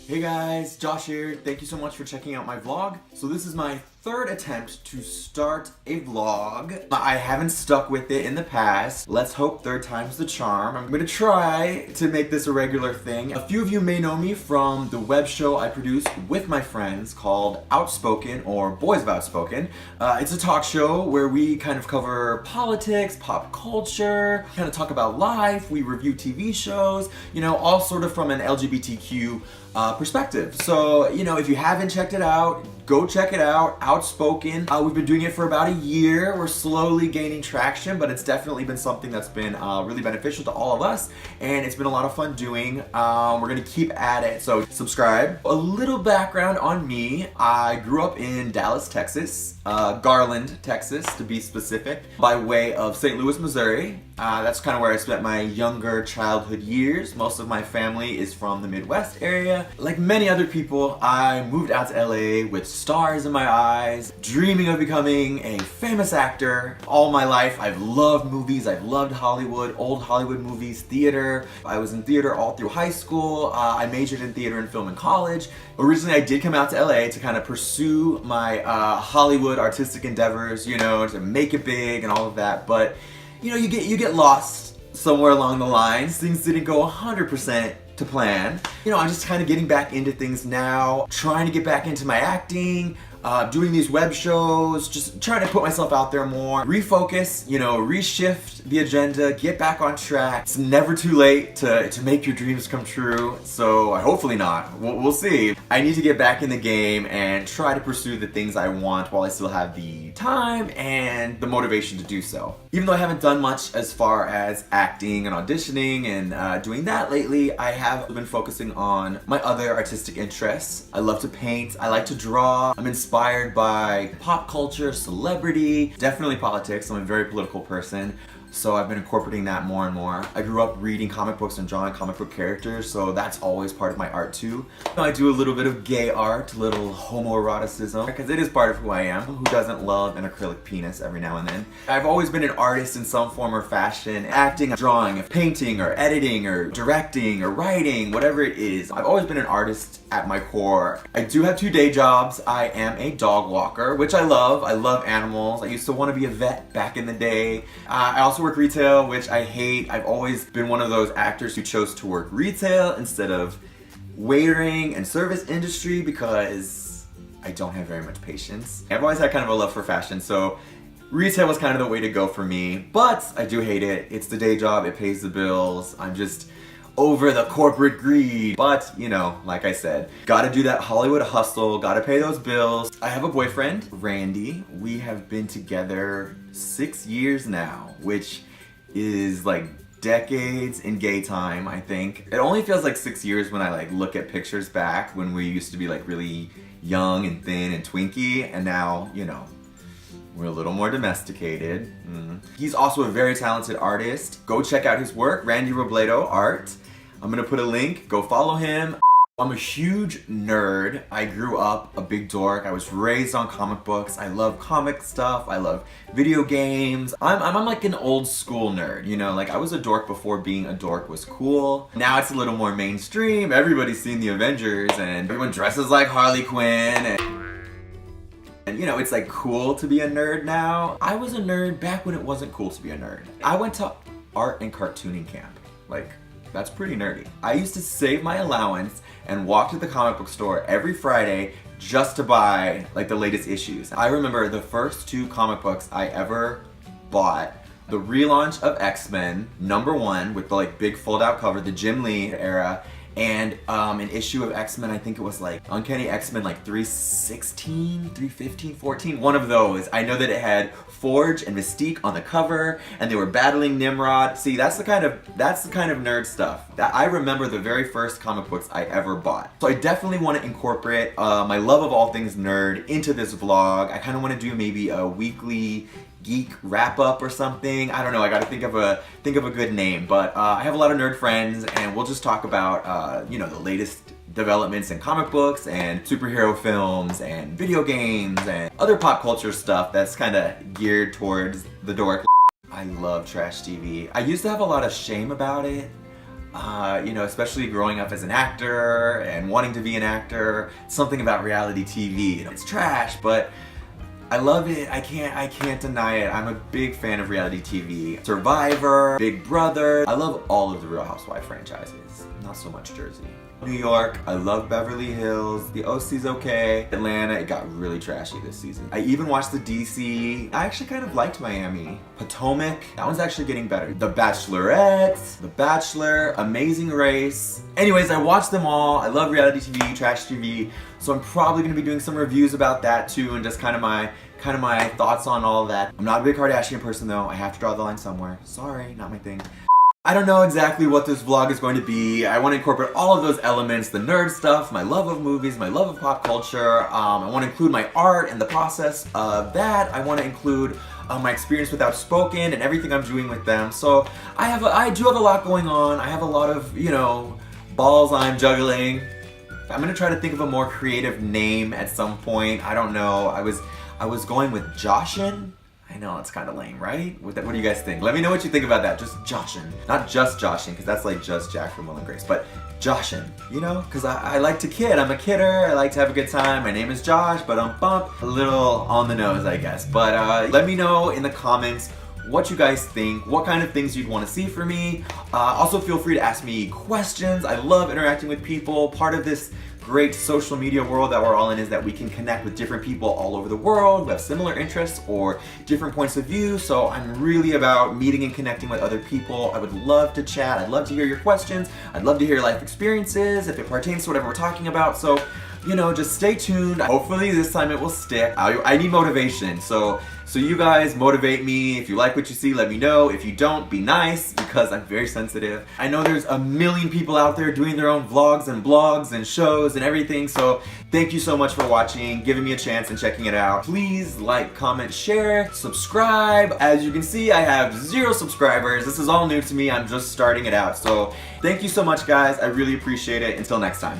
Hey guys, Josh here. Thank you so much for checking out my vlog. So this is my third attempt to start a vlog. I haven't stuck with it in the past. Let's hope third time's the charm. I'm gonna try to make this a regular thing. A few of you may know me from the web show I produce with my friends called Outspoken, or Boys of Outspoken. It's a talk show where we kind of cover politics, pop culture, kind of talk about life, we review TV shows, you know, all sort of from an LGBTQ perspective. So, you know, if you haven't checked it out, go check it out. Outspoken. We've been doing it for about a year. We're slowly gaining traction, but it's definitely been something that's been really beneficial to all of us, and it's been a lot of fun doing. We're gonna keep at it, so subscribe. A little background on me. I grew up in Dallas, Texas, Garland, Texas to be specific, by way of St. Louis, Missouri. That's kind of where I spent my younger childhood years. Most of my family is from the Midwest area. Like many other people, I moved out to LA with stars in my eyes, dreaming of becoming a famous actor. All my life, I've loved movies, I've loved Hollywood, old Hollywood movies, theater. I was in theater all through high school. I majored in theater and film in college. Originally, I did come out to LA to kind of pursue my Hollywood artistic endeavors, you know, to make it big and all of that, but you know, you get lost somewhere along the lines. Things didn't go 100% to plan. You know, I'm just kind of getting back into things now, trying to get back into my acting, doing these web shows, just trying to put myself out there more, refocus, you know, reshift the agenda, get back on track. It's never too late to make your dreams come true, so hopefully not. We'll see. I need to get back in the game and try to pursue the things I want while I still have the time and the motivation to do so. Even though I haven't done much as far as acting and auditioning and doing that lately, I have been focusing on my other artistic interests. I love to paint, I like to draw, I'm inspired by pop culture, celebrity, definitely politics. I'm a very political person, so I've been incorporating that more and more. I grew up reading comic books and drawing comic book characters, so that's always part of my art too. I do a little bit of gay art, a little homoeroticism, because it is part of who I am. Who doesn't love an acrylic penis every now and then? I've always been an artist in some form or fashion, acting, drawing, painting, or editing, or directing, or writing, whatever it is. I've always been an artist at my core. I do have 2 day jobs. I am a dog walker, which I love. I love animals. I used to want to be a vet back in the day. I also work retail, which I hate. I've always been one of those actors who chose to work retail instead of waitering and service industry because I don't have very much patience. I've always had kind of a love for fashion, so retail was kind of the way to go for me, but I do hate it. It's the day job, it pays the bills. I'm just over the corporate greed. But, you know, like I said, gotta do that Hollywood hustle, gotta pay those bills. I have a boyfriend, Randy. We have been together 6 years now, which is like decades in gay time, I think. It only feels like 6 years when I like look at pictures back when we used to be like really young and thin and twinky, and now, you know, we're a little more domesticated. He's also a very talented artist. Go check out his work, Randy Robledo Art. I'm gonna put a link, go follow him. I'm a huge nerd. I grew up a big dork. I was raised on comic books. I love comic stuff. I love video games. I'm like an old school nerd, you know, like I was a dork before being a dork was cool. Now it's a little more mainstream. Everybody's seen the Avengers and everyone dresses like Harley Quinn and you know, it's like cool to be a nerd now. I was a nerd back when it wasn't cool to be a nerd. I went to art and cartooning camp. Like, that's pretty nerdy. I used to save my allowance and walk to the comic book store every Friday just to buy like the latest issues. I remember the first 2 comic books I ever bought, the relaunch of X-Men, #1 with the like big fold out cover, the Jim Lee era, and an issue of X-Men, I think it was like Uncanny X-Men like 316, 315, 14, one of those. I know that it had Forge and Mystique on the cover, and they were battling Nimrod. See, that's the kind of nerd stuff. That I remember the very first comic books I ever bought. So I definitely want to incorporate my love of all things nerd into this vlog. I kind of want to do maybe a weekly geek wrap up or something. I don't know, I gotta think of a good name, but I have a lot of nerd friends and we'll just talk about you know, the latest developments in comic books and superhero films and video games and other pop culture stuff that's kind of geared towards the dork. I love trash TV. I used to have a lot of shame about it. You know, especially growing up as an actor and wanting to be an actor, something about reality TV. You know, it's trash, but I love it. I can't deny it. I'm a big fan of reality TV. Survivor, Big Brother. I love all of the Real Housewives franchises. Not so much Jersey. New York, I love Beverly Hills. The OC's okay. Atlanta, it got really trashy this season. I even watched the DC. I actually kind of liked Miami. Potomac, that one's actually getting better. The Bachelorette, The Bachelor, Amazing Race. Anyways, I watched them all. I love reality TV, trash TV. So I'm probably gonna be doing some reviews about that too, and just kind of my thoughts on all of that. I'm not a big Kardashian person though. I have to draw the line somewhere. Sorry, not my thing. I don't know exactly what this vlog is going to be. I want to incorporate all of those elements, the nerd stuff, my love of movies, my love of pop culture. I want to include my art and the process of that. I want to include my experience with Outspoken and everything I'm doing with them. So I do have a lot going on. I have a lot of, you know, balls I'm juggling. I'm gonna try to think of a more creative name at some point. I don't know. I was going with Joshin. I know, it's kind of lame, right? What do you guys think? Let me know what you think about that. Just Joshin. Not just Joshin, because that's like just Jack from Will and Grace, but Joshin, you know? Because I like to kid. I'm a kidder. I like to have a good time. My name is Josh, but I'm bump. A little on the nose, I guess. But let me know in the comments what you guys think, what kind of things you'd want to see from me. Also, feel free to ask me questions. I love interacting with people. Part of this great social media world that we're all in is that we can connect with different people all over the world who have similar interests or different points of view. So I'm really about meeting and connecting with other people. I would love to chat. I'd love to hear your questions. I'd love to hear your life experiences if it pertains to whatever we're talking about. So, you know, just stay tuned. Hopefully this time it will stick. I need motivation. So you guys motivate me. If you like what you see, let me know. If you don't, be nice, because I'm very sensitive. I know there's a million people out there doing their own vlogs and blogs and shows and everything. So thank you so much for watching, giving me a chance and checking it out. Please like, comment, share, subscribe. As you can see, I have 0 subscribers. This is all new to me. I'm just starting it out. So thank you so much, guys. I really appreciate it. Until next time.